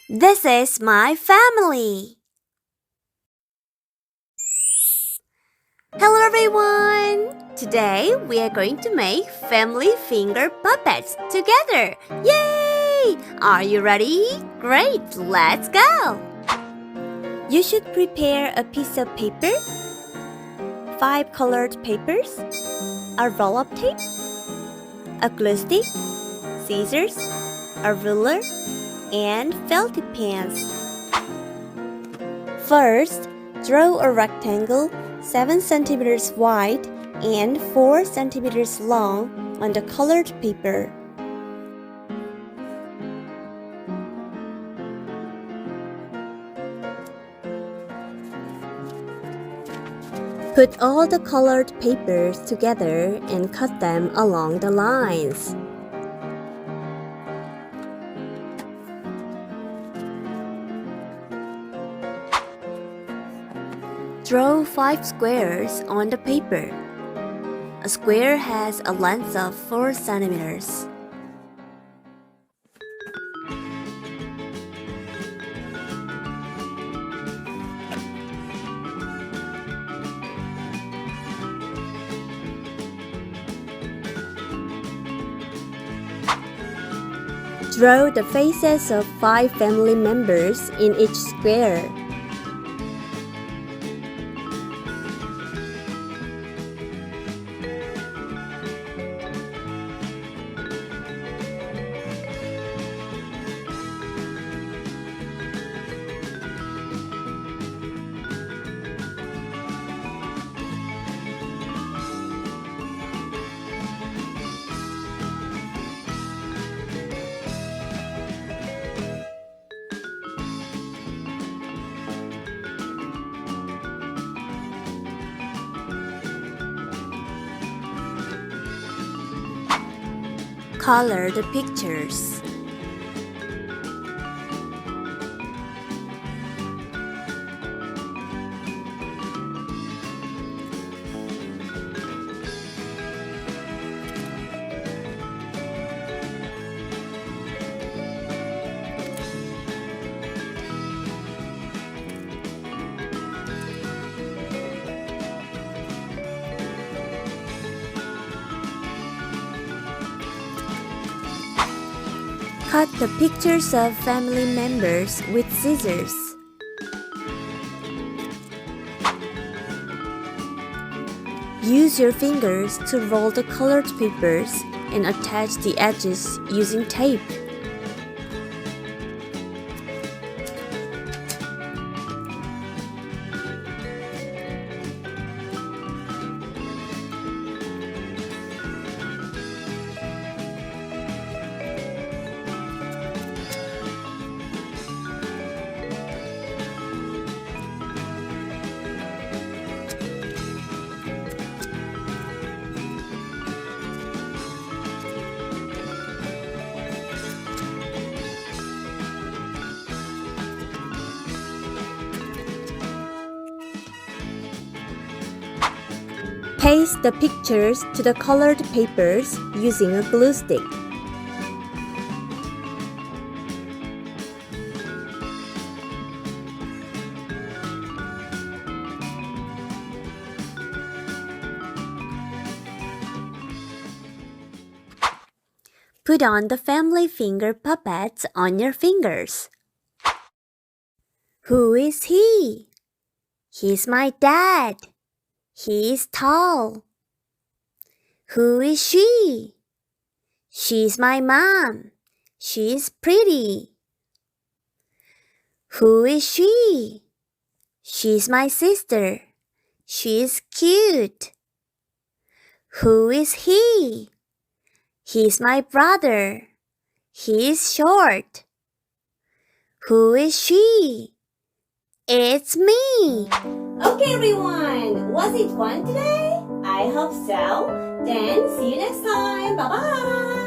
This is my family. Hello everyone! Today we are going to make family finger puppets together. Yay! Are you ready? Great! Let's go! You should prepare a piece of paper, 5 colored papers, a roll of tape, a glue stick, scissors, a ruler, and felt pens. First, draw a rectangle 7 cm wide and 4 cm long on the colored paper. Put all the colored papers together and cut them along the lines. Draw 5 squares on the paper. A square has a length of 4 centimeters. Draw the faces of 5 family members in each square. Color the pictures. Cut the pictures of family members with scissors. Use your fingers to roll the colored papers and attach the edges using tape. Paste the pictures to the colored papers using a glue stick. Put on the family finger puppets on your fingers. Who is he? He's my dad. He is tall. Who is she? She's my mom. She's pretty. Who is she? She's my sister. She's cute. Who is he? He's my brother. He's short. Who is she? It's me. Okay, everyone. Was it fun today? I hope so. Then see you next time. Bye-bye.